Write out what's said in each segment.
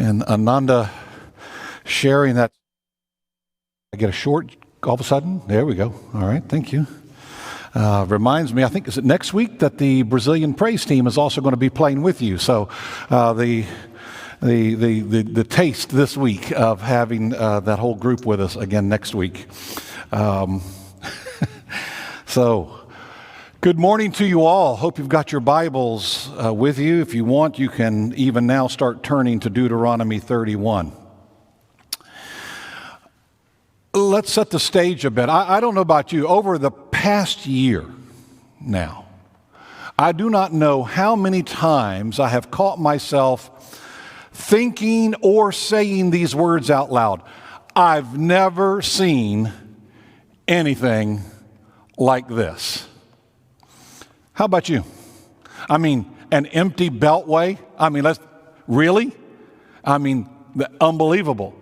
And Ananda sharing that. I get a short all of a sudden. There we go. All right, thank you. Reminds me, I think, is it next week that the Brazilian praise team is also going to be playing with you. So the taste this week of having that whole group with us again next week. So good morning to you all. Hope you've got your Bibles with you. If you want, you can even now start turning to Deuteronomy 31. Let's set the stage a bit. I don't know about you. Over the past year now, I do not know how many times I have caught myself thinking or saying these words out loud. I've never seen anything like this. How about you? I mean, an empty beltway? I mean, unbelievable.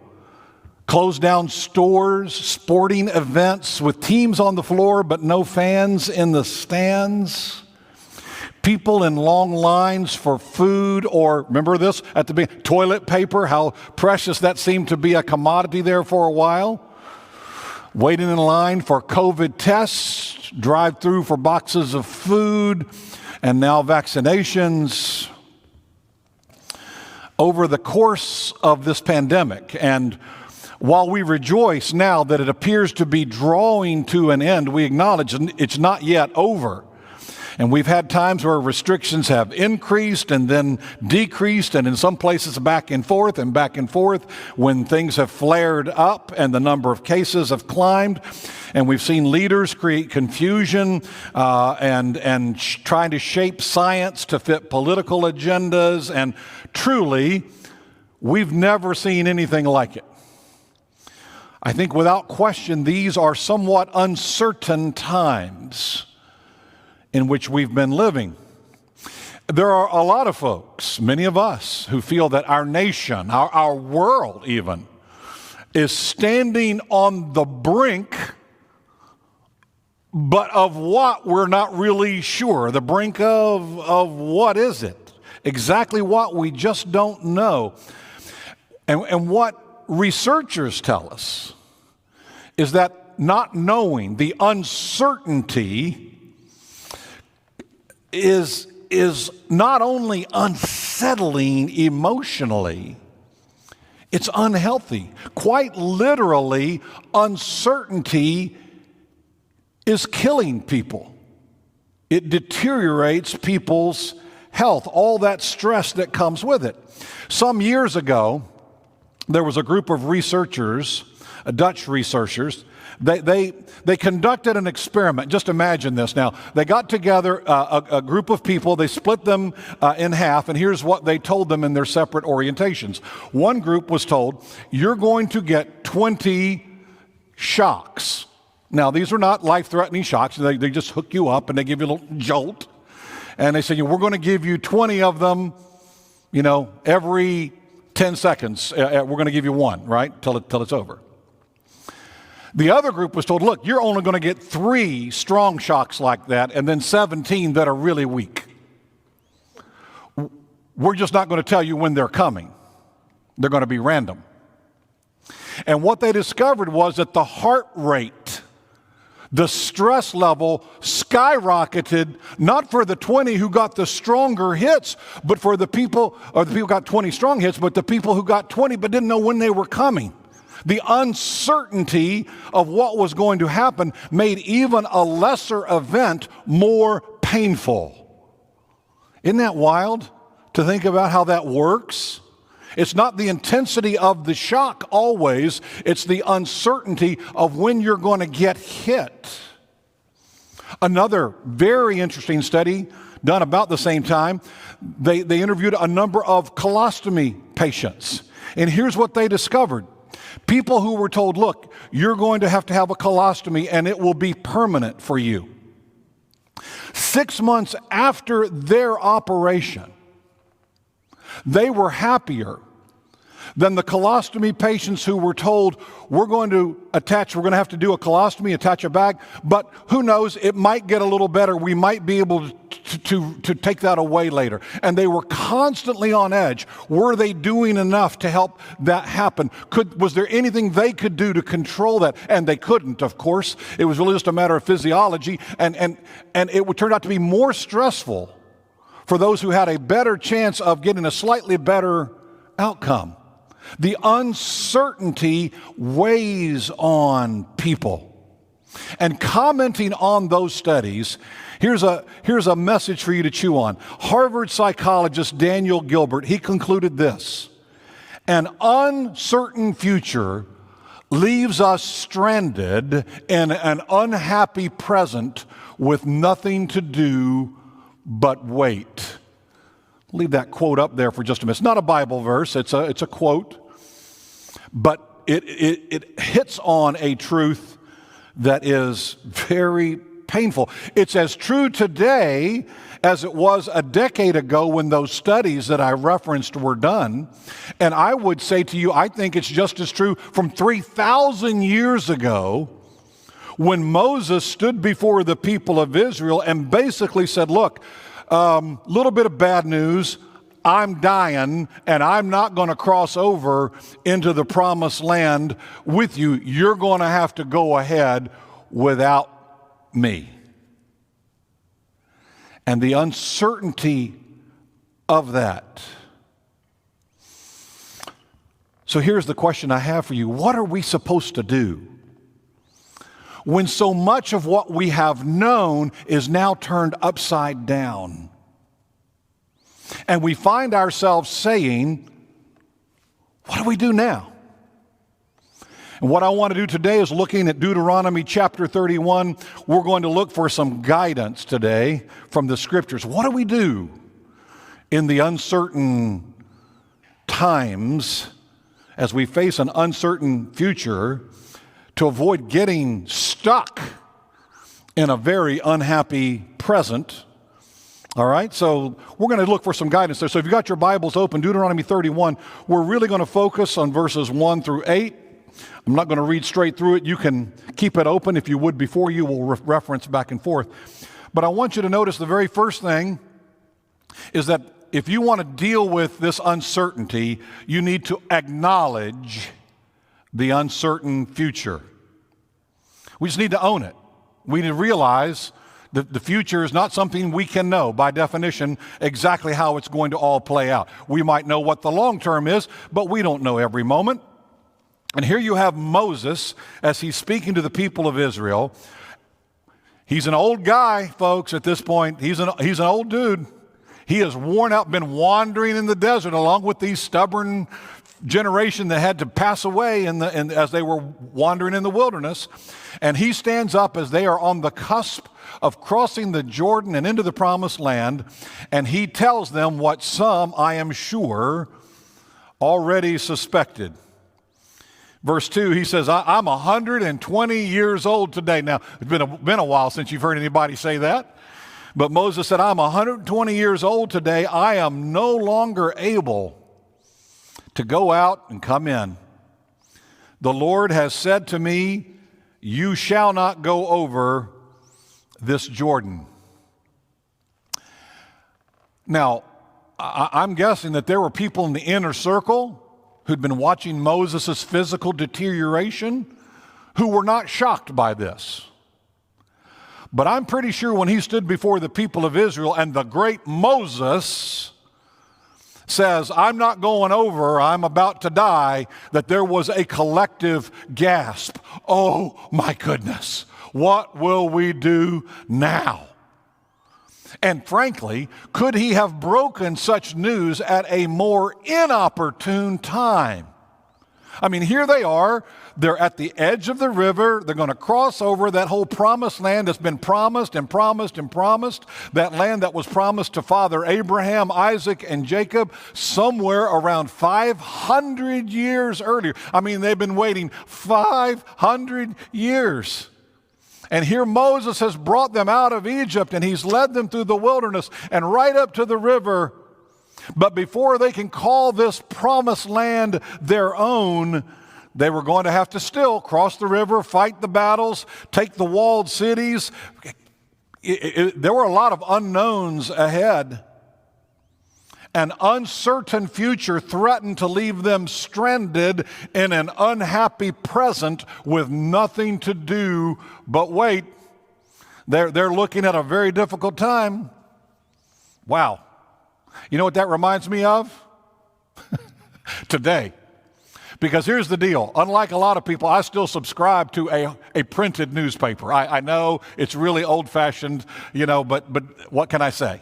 Closed down stores, sporting events with teams on the floor but no fans in the stands. People in long lines for food or, remember this at the beginning, toilet paper, how precious that seemed to be a commodity there for a while. Waiting in line for COVID tests, drive through for boxes of food, and now vaccinations. Over the course of this pandemic, and while we rejoice now that it appears to be drawing to an end, we acknowledge it's not yet over. And we've had times where restrictions have increased and then decreased, and in some places back and forth when things have flared up and the number of cases have climbed. And we've seen leaders create confusion and trying to shape science to fit political agendas. And truly, we've never seen anything like it. I think without question, these are somewhat uncertain times in which we've been living. There are a lot of folks, many of us, who feel that our nation, our world even, is standing on the brink, but of what we're not really sure. The brink of what is it? Exactly what we just don't know. And what researchers tell us is that not knowing, the uncertainty is not only unsettling emotionally, it's unhealthy. Quite literally, uncertainty is killing people. It deteriorates people's health, all that stress that comes with it. Some years ago, there was a group of researchers, Dutch researchers. They conducted an experiment. Just imagine this now. They got together a group of people. They split them in half, and here's what they told them in their separate orientations. One group was told, you're going to get 20 shocks. Now, these are not life-threatening shocks. They just hook you up, and they give you a little jolt. And they said, we're going to give you 20 of them, every 10 seconds, we're going to give you one, right, till it's over. The other group was told, look, you're only going to get 3 strong shocks like that and then 17 that are really weak. We're just not going to tell you when they're coming. They're going to be random. And what they discovered was that the heart rate, the stress level skyrocketed, not for the 20 who got the stronger hits, but for the people who got 20 strong hits, but the people who got 20 but didn't know when they were coming. The uncertainty of what was going to happen made even a lesser event more painful. Isn't that wild to think about how that works? It's not the intensity of the shock always, it's the uncertainty of when you're going to get hit. Another very interesting study done about the same time, they interviewed a number of colostomy patients. And here's what they discovered. People who were told, look, you're going to have a colostomy and it will be permanent for you. 6 months after their operation, they were happier than the colostomy patients who were told, we're going to have to do a colostomy, attach a bag, but who knows, it might get a little better. We might be able to take that away later. And they were constantly on edge. Were they doing enough to help that happen? Was there anything they could do to control that? And they couldn't, of course. It was really just a matter of physiology. And it would turn out to be more stressful for those who had a better chance of getting a slightly better outcome. The uncertainty weighs on people. And commenting on those studies, here's a message for you to chew on. Harvard psychologist Daniel Gilbert, he concluded this: an uncertain future leaves us stranded in an unhappy present with nothing to do but wait. Leave that quote up there for just a minute. It's not a Bible verse, it's a quote, but it hits on a truth that is very painful. It's as true today as it was a decade ago when those studies that I referenced were done. And I would say to you, I think it's just as true from 3,000 years ago when Moses stood before the people of Israel and basically said, look, little bit of bad news. I'm dying, and I'm not going to cross over into the promised land with you. You're going to have to go ahead without me. And the uncertainty of that. So here's the question I have for you. What are we supposed to do when so much of what we have known is now turned upside down? And we find ourselves saying, what do we do now? And what I want to do today is looking at Deuteronomy chapter 31. We're going to look for some guidance today from the scriptures. What do we do in the uncertain times as we face an uncertain future to avoid getting stuck in a very unhappy present? All right, so we're going to look for some guidance there. So if you've got your Bibles open, Deuteronomy 31, we're really going to focus on verses 1 through 8. I'm not going to read straight through it. You can keep it open if you would before you. We'll reference back and forth. But I want you to notice the very first thing is that if you want to deal with this uncertainty, you need to acknowledge the uncertain future. We just need to own it. We need to realize the future is not something we can know, by definition, exactly how it's going to all play out. We might know what the long term is, but we don't know every moment. And here you have Moses as he's speaking to the people of Israel. He's an old guy, folks, at this point. He's an old dude. He has worn out, been wandering in the desert along with these stubborn generation that had to pass away as they were wandering in the wilderness. And he stands up as they are on the cusp of crossing the Jordan and into the promised land, and he tells them what some, I am sure, already suspected. Verse 2, he says, I'm 120 years old today. Now, it's been a while since you've heard anybody say that, but Moses said, I'm 120 years old today. I am no longer able to go out and come in. The Lord has said to me, you shall not go over this Jordan. Now, I'm guessing that there were people in the inner circle who'd been watching Moses' physical deterioration who were not shocked by this. But I'm pretty sure when he stood before the people of Israel and the great Moses says, I'm not going over, I'm about to die, that there was a collective gasp. Oh my goodness, what will we do now? And frankly, could he have broken such news at a more inopportune time? I mean, here they are. They're at the edge of the river. They're going to cross over that whole promised land that's been promised and promised and promised. That land that was promised to Father Abraham, Isaac, and Jacob somewhere around 500 years earlier. I mean, they've been waiting 500 years. And here Moses has brought them out of Egypt, and he's led them through the wilderness and right up to the river. But before they can call this promised land their own, they were going to have to still cross the river, fight the battles, take the walled cities, there were a lot of unknowns ahead. An uncertain future threatened to leave them stranded in an unhappy present with nothing to do but wait. They're looking at a very difficult time. Wow. You know what that reminds me of? Today. Because here's the deal. Unlike a lot of people, I still subscribe to a printed newspaper. I know it's really old-fashioned, but what can I say?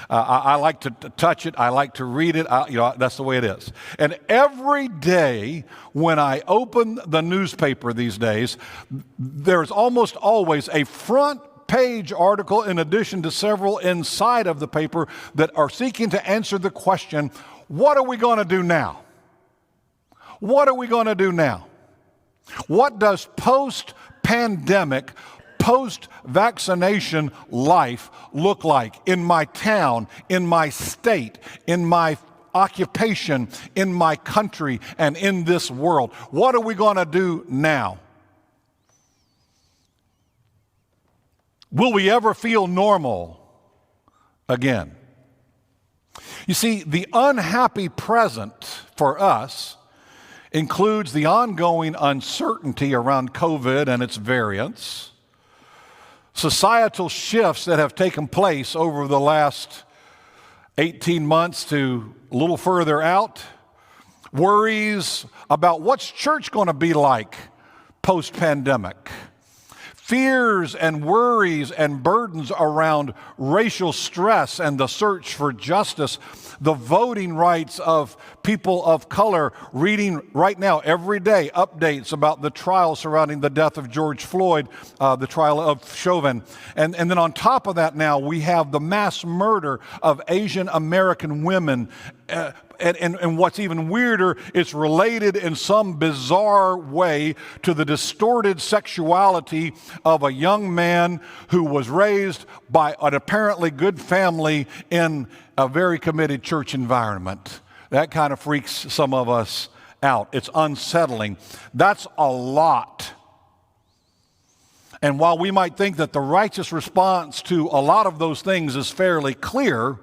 I like to touch it. I like to read it. That's the way it is. And every day when I open the newspaper these days, there's almost always a front page article in addition to several inside of the paper that are seeking to answer the question, what are we going to do now? What are we going to do now? What does post-pandemic, post-vaccination life look like in my town, in my state, in my occupation, in my country, and in this world? What are we going to do now? Will we ever feel normal again? You see, the unhappy present for us includes the ongoing uncertainty around COVID and its variants, societal shifts that have taken place over the last 18 months to a little further out, worries about what's church going to be like post-pandemic, fears and worries and burdens around racial stress and the search for justice, the voting rights of people of color, reading right now every day updates about the trial surrounding the death of George Floyd, the trial of Chauvin. And then on top of that now, we have the mass murder of Asian American women. And what's even weirder, it's related in some bizarre way to the distorted sexuality of a young man who was raised by an apparently good family in a very committed church environment. That kind of freaks some of us out. It's unsettling. That's a lot. And while we might think that the righteous response to a lot of those things is fairly clear,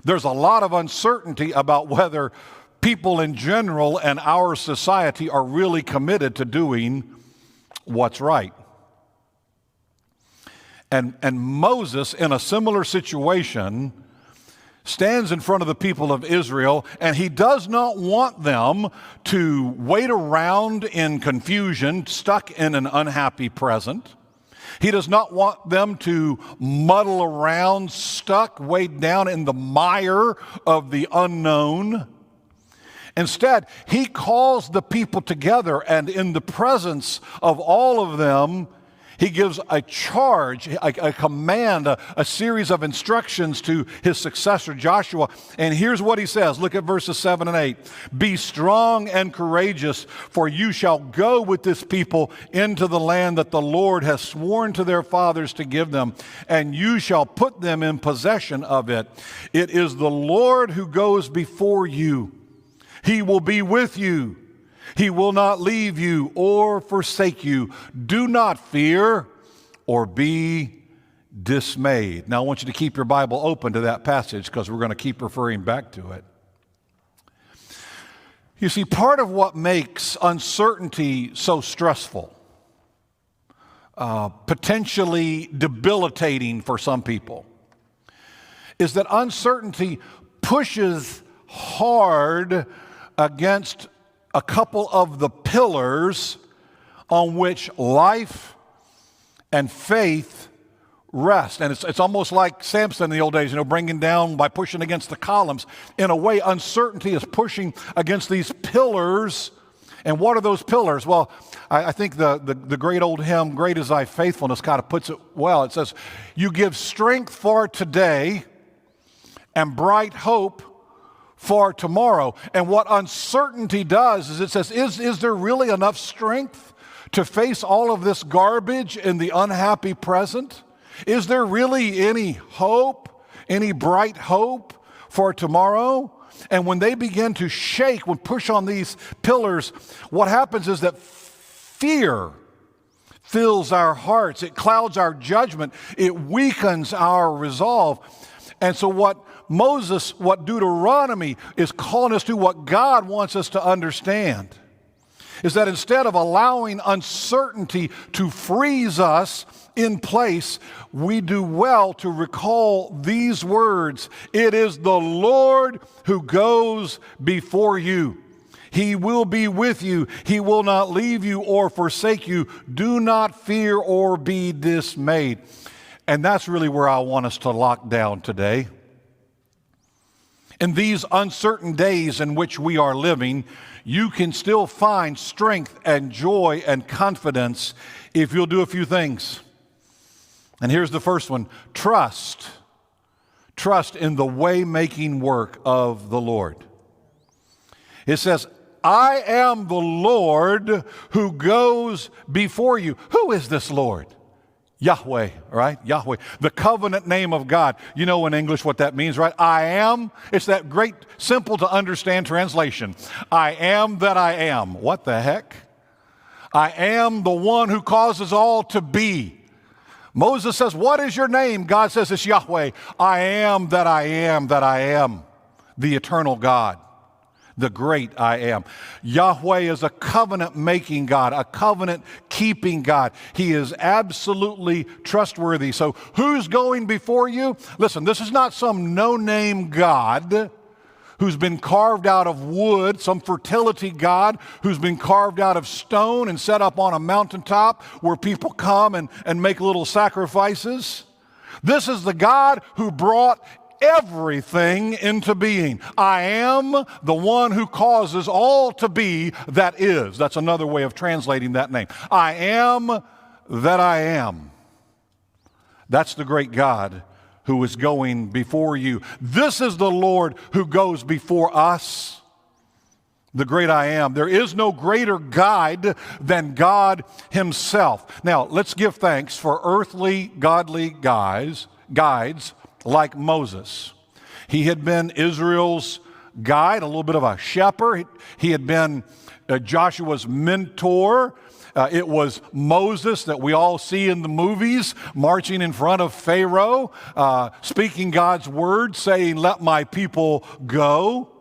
there's a lot of uncertainty about whether people in general and our society are really committed to doing what's right. And Moses, in a similar situation, stands in front of the people of Israel, and he does not want them to wait around in confusion, stuck in an unhappy present. He does not want them to muddle around, stuck, weighed down in the mire of the unknown. Instead, he calls the people together, and in the presence of all of them, he gives a charge, a command, a series of instructions to his successor, Joshua. And here's what he says. Look at verses 7 and 8. Be strong and courageous, for you shall go with this people into the land that the Lord has sworn to their fathers to give them, and you shall put them in possession of it. It is the Lord who goes before you. He will be with you. He will not leave you or forsake you. Do not fear or be dismayed. Now, I want you to keep your Bible open to that passage because we're going to keep referring back to it. You see, part of what makes uncertainty so stressful, potentially debilitating for some people, is that uncertainty pushes hard against a couple of the pillars on which life and faith rest. And it's almost like Samson in the old days, bringing down by pushing against the columns. In a way, uncertainty is pushing against these pillars. And what are those pillars? Well, I think the great old hymn, Great Is Thy Faithfulness, kind of puts it well. It says, you give strength for today and bright hope for tomorrow. And what uncertainty does is it says, is there really enough strength to face all of this garbage in the unhappy present? Is there really any hope, any bright hope for tomorrow? And when they begin to shake, when push on these pillars, what happens is that fear fills our hearts. It clouds our judgment. It weakens our resolve. And so what Deuteronomy is calling us to, what God wants us to understand, is that instead of allowing uncertainty to freeze us in place, we do well to recall these words. It is the Lord who goes before you. He will be with you. He will not leave you or forsake you. Do not fear or be dismayed. And that's really where I want us to lock down today. In these uncertain days in which we are living, you can still find strength and joy and confidence if you'll do a few things. And here's the first one. Trust. Trust in the way-making work of the Lord. It says, I am the Lord who goes before you. Who is this Lord? Yahweh, right? Yahweh, the covenant name of God. You know in English what that means, right? I am. It's that great, simple to understand translation. I am that I am. What the heck? I am the one who causes all to be. Moses says, what is your name? God says, it's Yahweh. I am that I am that I am, the eternal God, the great I am. Yahweh is a covenant-making God, a covenant-keeping God. He is absolutely trustworthy. So who's going before you? Listen, this is not some no-name God who's been carved out of wood, some fertility god who's been carved out of stone and set up on a mountaintop where people come and make little sacrifices. This is the God who brought everything into being. I am the one who causes all to be that is. That's another way of translating that name. I am that I am. That's the great God who is going before you. This is the Lord who goes before us, the great I am. There is no greater guide than God himself. Now, let's give thanks for earthly, godly guides like Moses. He had been Israel's guide, a little bit of a shepherd. He had been Joshua's mentor. It was Moses that we all see in the movies marching in front of Pharaoh, speaking God's word, saying, let my people go.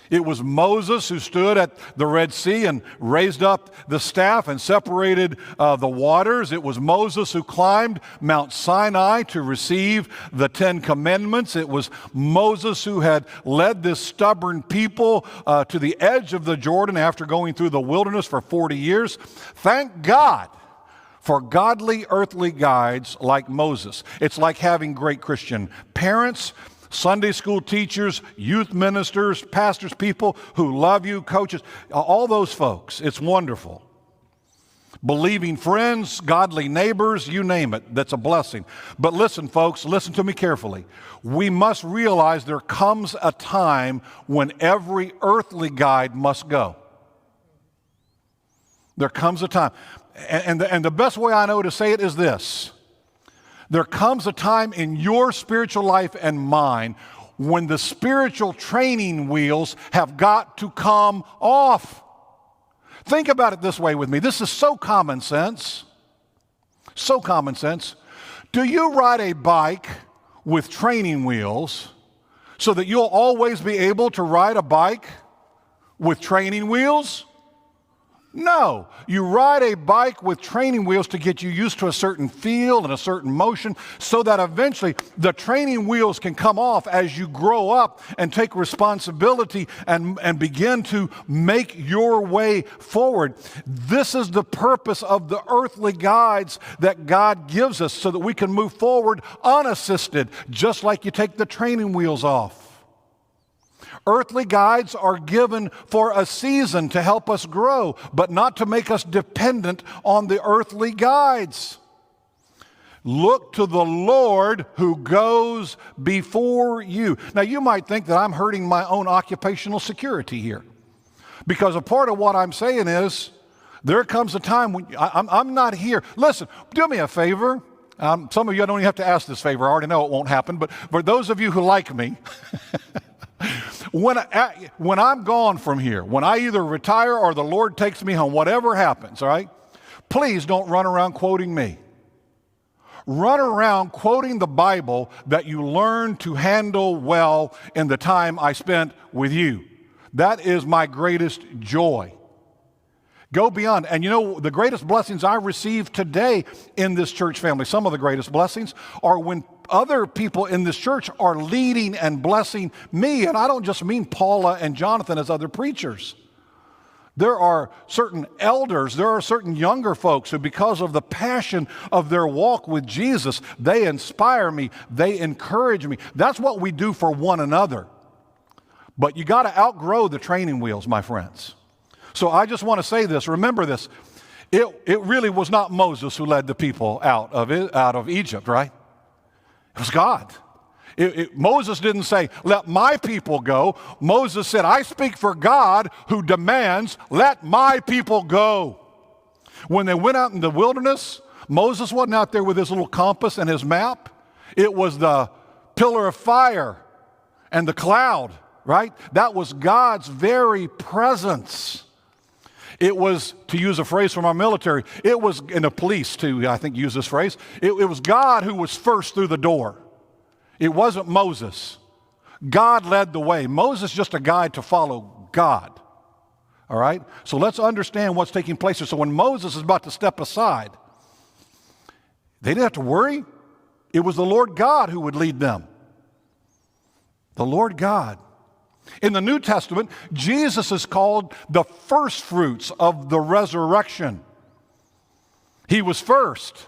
It was Moses who stood at the Red Sea and raised up the staff and separated the waters. It was Moses who climbed Mount Sinai to receive the 10 Commandments. It was Moses who had led this stubborn people to the edge of the Jordan after going through the wilderness for 40 years. Thank God for godly earthly guides like Moses. It's like having great Christian parents, Sunday school teachers, youth ministers, pastors, people who love you, coaches, all those folks. It's wonderful. Believing friends, godly neighbors, you name it. That's a blessing. But listen, folks, listen to me carefully. We must realize there comes a time when every earthly guide must go. There comes a time. And the best way I know to say it is this. There comes a time in your spiritual life and mine when the spiritual training wheels have got to come off. Think about it this way with me. This is so common sense. So common sense. Do you ride a bike with training wheels so that you'll always be able to ride a bike with training wheels? No, you ride a bike with training wheels to get you used to a certain feel and a certain motion so that eventually the training wheels can come off as you grow up and take responsibility and begin to make your way forward. This is the purpose of the earthly guides that God gives us so that we can move forward unassisted, just like you take the training wheels off. Earthly guides are given for a season to help us grow, but not to make us dependent on the earthly guides. Look to the Lord who goes before you. Now, you might think that I'm hurting my own occupational security here, because a part of what I'm saying is there comes a time when I'm not here. Listen, do me a favor. Some of you, I don't even have to ask this favor. I already know it won't happen, but for those of you who like me, when I'm gone from here, when I either retire or the Lord takes me home, whatever happens, all right, Please don't run around quoting me. Run around quoting the Bible that you learned to handle well in the time I spent with you. That is my greatest joy. Go beyond. And you know, the greatest blessings I receive today in this church family, some of the greatest blessings, are when other people in this church are leading and blessing me. And I don't just mean Paula and Jonathan as other preachers. There are certain elders, there are certain younger folks who, because of the passion of their walk with Jesus, they inspire me, they encourage me. That's what we do for one another. But you got to outgrow the training wheels, my friends. So I just want to say this, remember this, it really was not Moses who led the people out of Egypt, right? It was God. Moses didn't say, let my people go. Moses said, I speak for God who demands, let my people go. When they went out in the wilderness, Moses wasn't out there with his little compass and his map. It was the pillar of fire and the cloud, right? That was God's very presence. It was, to use a phrase from our military, it was, and the police too, I think, use this phrase, it was God who was first through the door. It wasn't Moses. God led the way. Moses just a guide to follow God. All right? So let's understand what's taking place here. So when Moses is about to step aside, they didn't have to worry. It was the Lord God who would lead them. The Lord God. In the New Testament, Jesus is called the first fruits of the resurrection. He was first.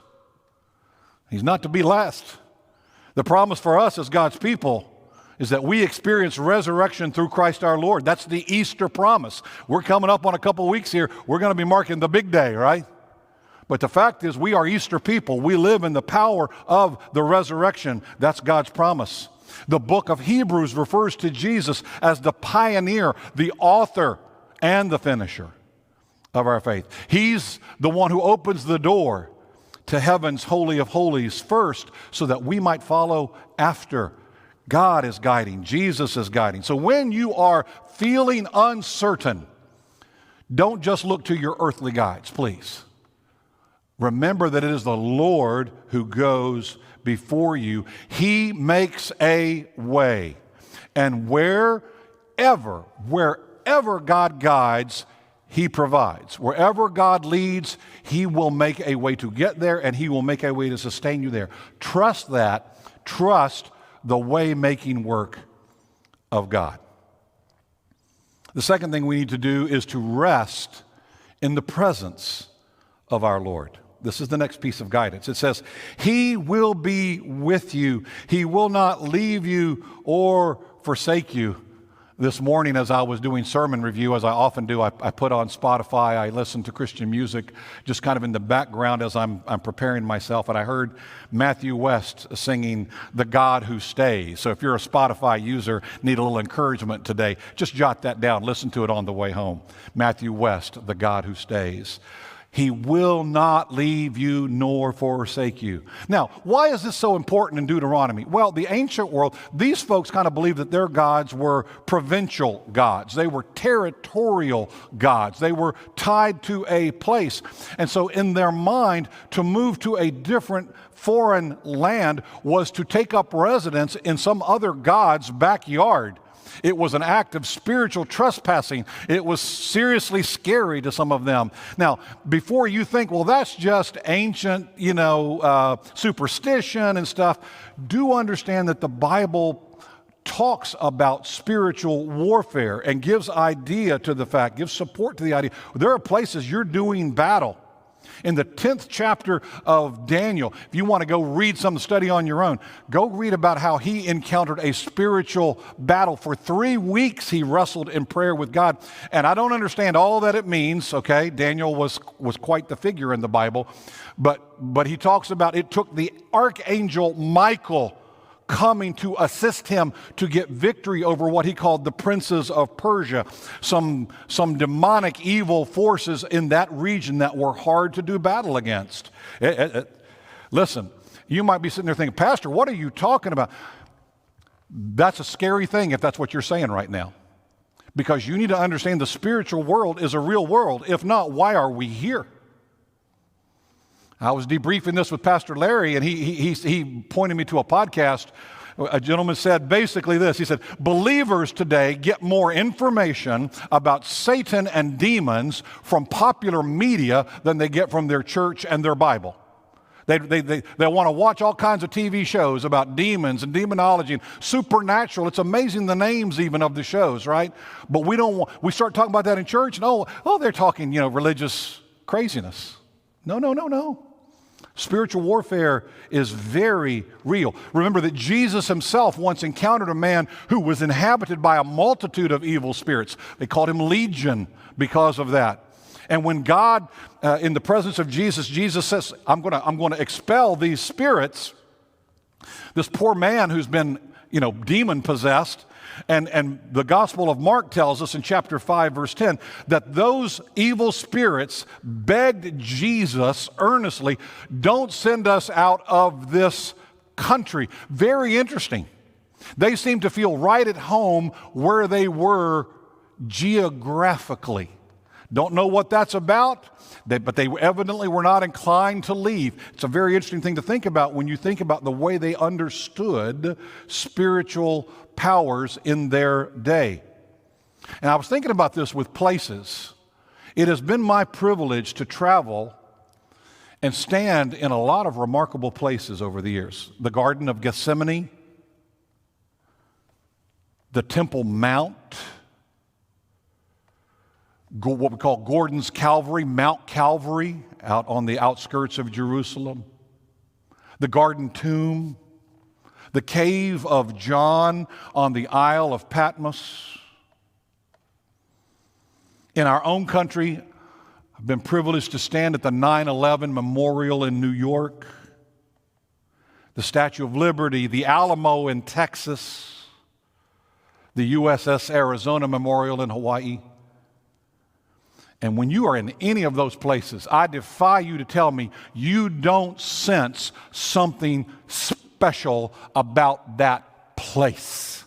He's not to be last. The promise for us as God's people is that we experience resurrection through Christ our Lord. That's the Easter promise. We're coming up on a couple weeks here. We're going to be marking the big day, right? But the fact is, we are Easter people. We live in the power of the resurrection. That's God's promise. The book of Hebrews refers to Jesus as the pioneer, the author, and the finisher of our faith. He's the one who opens the door to heaven's holy of holies first so that we might follow after. God is guiding. Jesus is guiding. So when you are feeling uncertain, don't just look to your earthly guides, please. Remember that it is the Lord who goes before you. He makes a way. And wherever God guides, He provides. Wherever God leads, He will make a way to get there, and He will make a way to sustain you there. Trust that. Trust the way-making work of God. The second thing we need to do is to rest in the presence of our Lord. This is the next piece of guidance. It says, He will be with you. He will not leave you or forsake you. This morning, as I was doing sermon review, as I often do, I put on Spotify, I listen to Christian music, just kind of in the background as I'm preparing myself, and I heard Matthew West singing The God Who Stays. So if you're a Spotify user, need a little encouragement today, just jot that down, listen to it on the way home. Matthew West, The God Who Stays. He will not leave you nor forsake you. Now, why is this so important in Deuteronomy? Well, the ancient world, these folks kind of believed that their gods were provincial gods. They were territorial gods. They were tied to a place. And so in their mind, to move to a different foreign land was to take up residence in some other god's backyard. It was an act of spiritual trespassing. It was seriously scary to some of them. Now, before you think, well, that's just ancient, superstition and stuff, do understand that the Bible talks about spiritual warfare and gives support to the idea. There are places you're doing battle. In the 10th chapter of Daniel, if you want to go read some study on your own, go read about how he encountered a spiritual battle. For 3 weeks he wrestled in prayer with God. And I don't understand all that it means, okay? Daniel was quite the figure in the Bible. But he talks about it took the archangel Michael coming to assist him to get victory over what he called the princes of Persia, some demonic evil forces in that region that were hard to do battle against. Listen, you might be sitting there thinking, Pastor, what are you talking about? That's a scary thing if that's what you're saying right now. Because you need to understand the spiritual world is a real world. If not, why are we here? I was debriefing this with Pastor Larry, and he pointed me to a podcast. A gentleman said basically this. He said, believers today get more information about Satan and demons from popular media than they get from their church and their Bible. They want to watch all kinds of TV shows about demons and demonology and supernatural. It's amazing the names even of the shows, right? But we start talking about that in church, and they're talking, religious craziness. No. Spiritual warfare is very real. Remember that Jesus himself once encountered a man who was inhabited by a multitude of evil spirits. They called him Legion because of that. And when God, in the presence of Jesus says, I'm going to expel these spirits, this poor man who's been, demon possessed, and the Gospel of Mark tells us in chapter 5, verse 10, that those evil spirits begged Jesus earnestly, don't send us out of this country. Very interesting. They seem to feel right at home where they were geographically. Don't know what that's about, but they evidently were not inclined to leave. It's a very interesting thing to think about when you think about the way they understood spiritual powers in their day. And I was thinking about this with places. It has been my privilege to travel and stand in a lot of remarkable places over the years. The Garden of Gethsemane, the Temple Mount, what we call Gordon's Calvary, Mount Calvary, out on the outskirts of Jerusalem, the Garden Tomb, the Cave of John on the Isle of Patmos. In our own country, I've been privileged to stand at the 9/11 Memorial in New York, the Statue of Liberty, the Alamo in Texas, the USS Arizona Memorial in Hawaii. And when you are in any of those places, I defy you to tell me you don't sense something special about that place.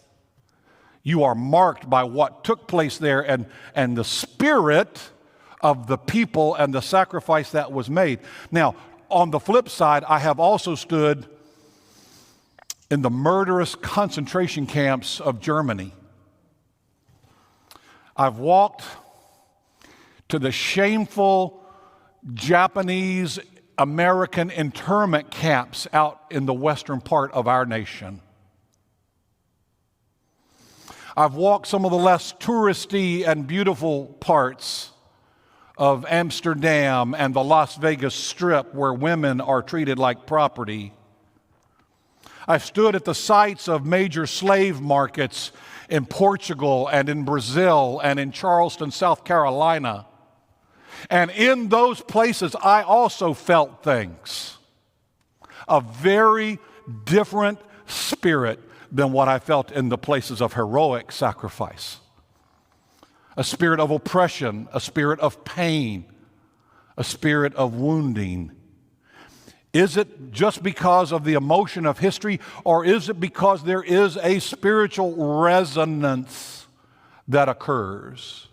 You are marked by what took place there and the spirit of the people and the sacrifice that was made. Now, on the flip side, I have also stood in the murderous concentration camps of Germany. I've walked to the shameful Japanese American internment camps out in the western part of our nation. I've walked some of the less touristy and beautiful parts of Amsterdam and the Las Vegas Strip where women are treated like property. I've stood at the sites of major slave markets in Portugal and in Brazil and in Charleston, South Carolina. And in those places, I also felt things. A very different spirit than what I felt in the places of heroic sacrifice. A spirit of oppression, a spirit of pain, a spirit of wounding. Is it just because of the emotion of history, or is it because there is a spiritual resonance that occurs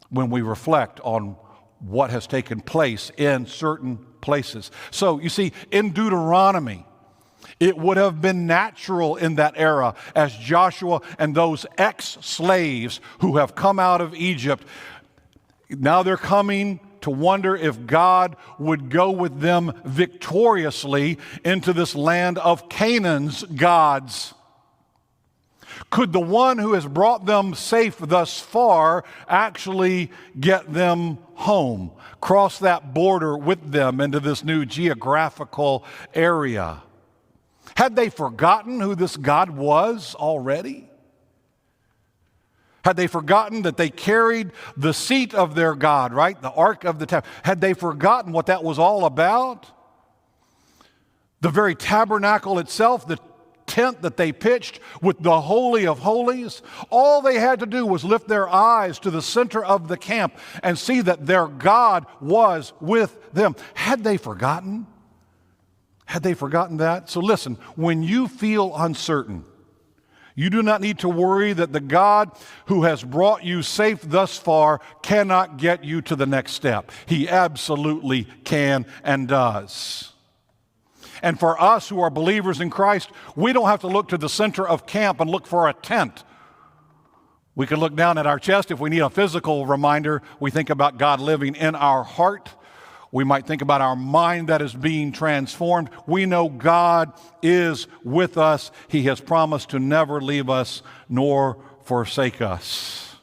when we reflect on what has taken place in certain places? So, you see, in Deuteronomy, it would have been natural in that era as Joshua and those ex-slaves who have come out of Egypt, now they're coming to wonder if God would go with them victoriously into this land of Canaan's gods. Could the one who has brought them safe thus far actually get them home, cross that border with them into this new geographical area? Had they forgotten who this God was already? Had they forgotten that they carried the seat of their God, right? The Ark of the Tabernacle. Had they forgotten what that was all about? The very tabernacle itself, the tent that they pitched with the Holy of Holies, all they had to do was lift their eyes to the center of the camp and see that their God was with them. Had they forgotten? Had they forgotten that? So listen, when you feel uncertain, You do not need to worry that the God who has brought you safe thus far cannot get you to the next step. He absolutely can and does. And for us who are believers in Christ, we don't have to look to the center of camp and look for a tent. We can look down at our chest. If we need a physical reminder, we think about God living in our heart. We might think about our mind that is being transformed. We know God is with us. He has promised to never leave us nor forsake us.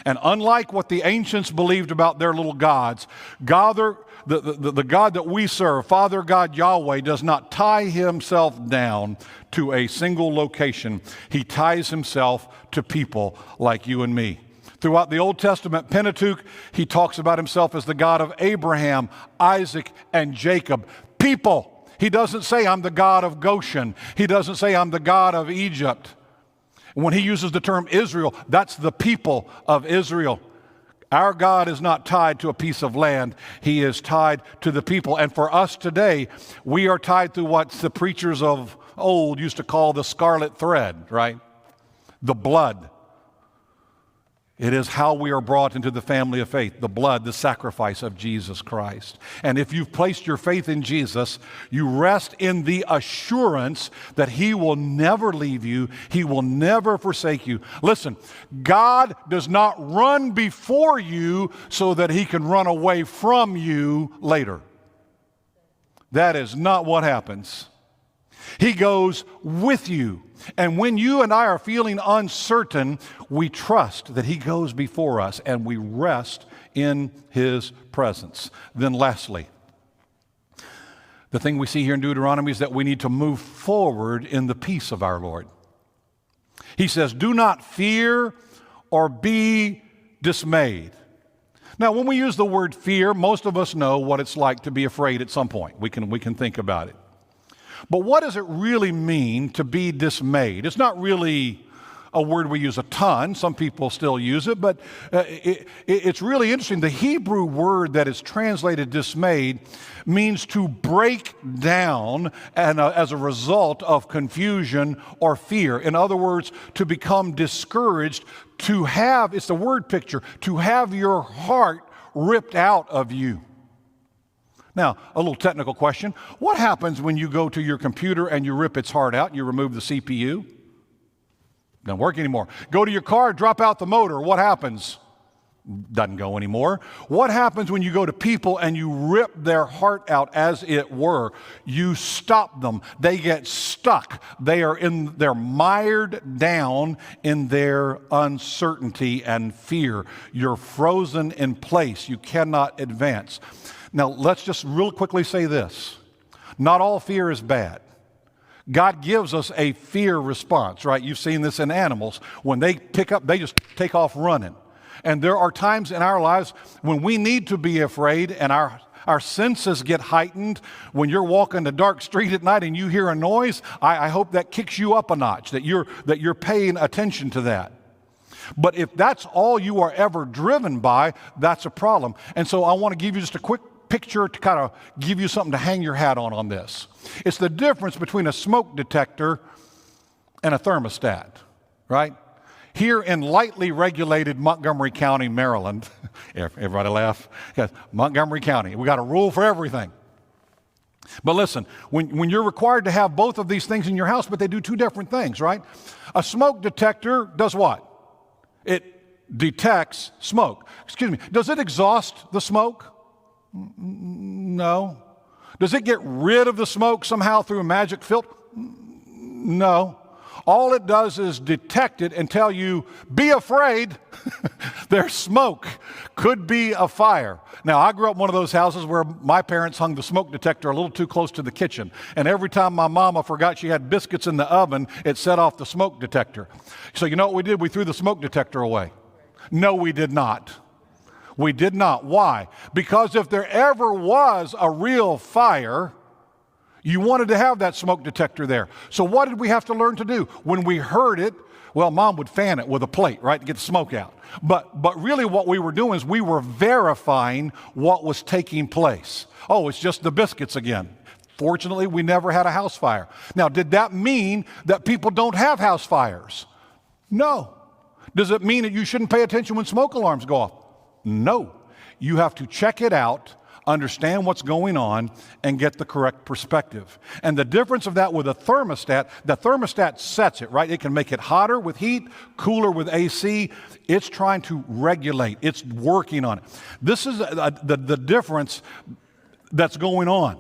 And unlike what the ancients believed about their little gods, the God that we serve, Father God Yahweh, does not tie himself down to a single location. He ties himself to people like you and me. Throughout the Old Testament Pentateuch, he talks about himself as the God of Abraham, Isaac, and Jacob. People. He doesn't say, I'm the God of Goshen. He doesn't say, I'm the God of Egypt. When he uses the term Israel, that's the people of Israel. Our God is not tied to a piece of land. He is tied to the people. And for us today, we are tied to what the preachers of old used to call the scarlet thread, right? The blood. It is how we are brought into the family of faith, the blood, the sacrifice of Jesus Christ. And if you've placed your faith in Jesus, you rest in the assurance that he will never leave you, he will never forsake you. Listen, God does not run before you so that he can run away from you later. That is not what happens. He goes with you. And when you and I are feeling uncertain, we trust that he goes before us and we rest in his presence. Then lastly, the thing we see here in Deuteronomy is that we need to move forward in the peace of our Lord. He says, do not fear or be dismayed. Now, when we use the word fear, most of us know what it's like to be afraid at some point. We can think about it. But what does it really mean to be dismayed? It's not really a word we use a ton. Some people still use it, but it's really interesting. The Hebrew word that is translated dismayed means to break down and as a result of confusion or fear. In other words, to become discouraged, to have, it's the word picture, to have your heart ripped out of you. Now, a little technical question. What happens when you go to your computer and you rip its heart out and you remove the CPU? Doesn't work anymore. Go to your car, drop out the motor. What happens? Doesn't go anymore. What happens when you go to people and you rip their heart out, as it were? You stop them. They get stuck. They're mired down in their uncertainty and fear. You're frozen in place. You cannot advance. Now, let's just real quickly say this. Not all fear is bad. God gives us a fear response, right? You've seen this in animals. When they pick up, they just take off running. And there are times in our lives when we need to be afraid and our senses get heightened. When you're walking the dark street at night and you hear a noise, I hope that kicks you up a notch, that you're paying attention to that. But if that's all you are ever driven by, that's a problem. And so I want to give you just a quick picture to kind of give you something to hang your hat on this. It's the difference between a smoke detector and a thermostat, right? Here in lightly regulated Montgomery County, Maryland, everybody laugh, yes, Montgomery County, we got a rule for everything. But listen, when you're required to have both of these things in your house, but they do two different things, right? A smoke detector does what? It detects smoke. Excuse me, does it exhaust the smoke? No. Does it get rid of the smoke somehow through a magic filter? No. All it does is detect it and tell you, be afraid, there's smoke. Could be a fire. Now, I grew up in one of those houses where my parents hung the smoke detector a little too close to the kitchen. And every time my mama forgot she had biscuits in the oven, it set off the smoke detector. So you know what we did? We threw the smoke detector away. No, we did not. We did not. Why? Because if there ever was a real fire, you wanted to have that smoke detector there. So what did we have to learn to do? When we heard it, well, Mom would fan it with a plate, right, to get the smoke out. But really what we were doing is we were verifying what was taking place. Oh, it's just the biscuits again. Fortunately, we never had a house fire. Now, did that mean that people don't have house fires? No. Does it mean that you shouldn't pay attention when smoke alarms go off? No. You have to check it out, understand what's going on, and get the correct perspective. And the difference of that with a thermostat, the thermostat sets it, right? It can make it hotter with heat, cooler with AC. It's trying to regulate. It's working on it. This is the difference that's going on.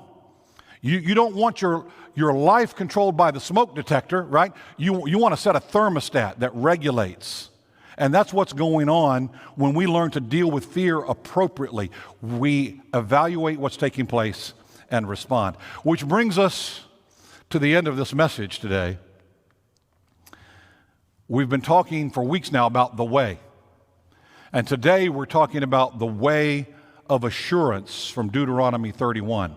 You don't want your life controlled by the smoke detector, right? You want to set a thermostat that regulates. And that's what's going on when we learn to deal with fear appropriately. We evaluate what's taking place and respond. Which brings us to the end of this message today. We've been talking for weeks now about the way. And today we're talking about the way of assurance from Deuteronomy 31.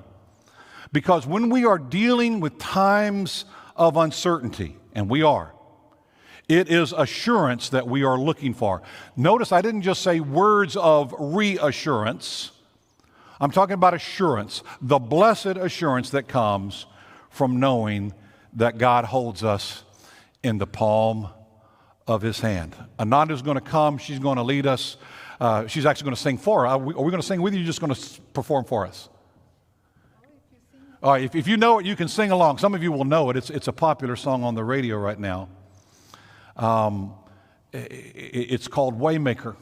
Because when we are dealing with times of uncertainty, and we are, it is assurance that we are looking for. Notice I didn't just say words of reassurance. I'm talking about assurance, the blessed assurance that comes from knowing that God holds us in the palm of His hand. Ananda's going to come. She's going to lead us. She's actually going to sing for us. Are we going to sing with you? Or are you just going to perform for us? All right, if you know it, you can sing along. Some of you will know it. It's a popular song on the radio right now. It's called Waymaker,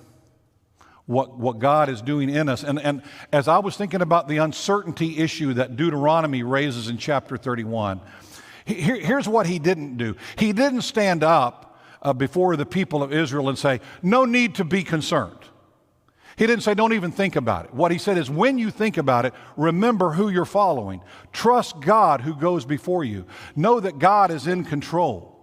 what God is doing in us. And as I was thinking about the uncertainty issue that Deuteronomy raises in chapter 31, here's what he didn't do. He didn't stand up before the people of Israel and say, no need to be concerned. He didn't say, don't even think about it. What he said is, when you think about it, remember who you're following. Trust God who goes before you. Know that God is in control.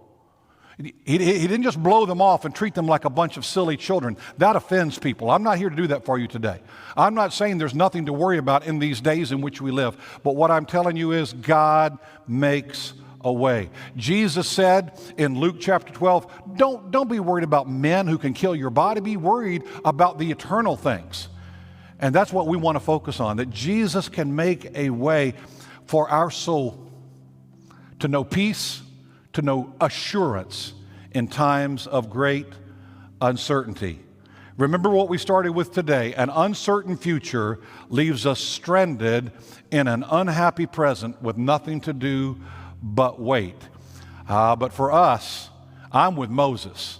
He didn't just blow them off and treat them like a bunch of silly children. That offends people. I'm not here to do that for you today. I'm not saying there's nothing to worry about in these days in which we live. But what I'm telling you is God makes a way. Jesus said in Luke chapter 12, don't be worried about men who can kill your body. Be worried about the eternal things. And that's what we want to focus on, that Jesus can make a way for our soul to know peace, to know assurance in times of great uncertainty. Remember what we started with today. An uncertain future leaves us stranded in an unhappy present with nothing to do but wait. But for us, I'm with Moses,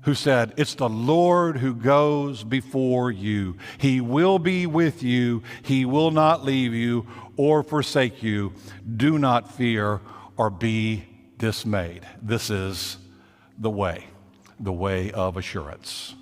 who said, it's the Lord who goes before you. He will be with you. He will not leave you or forsake you. Do not fear or be dismayed. This is the way of assurance.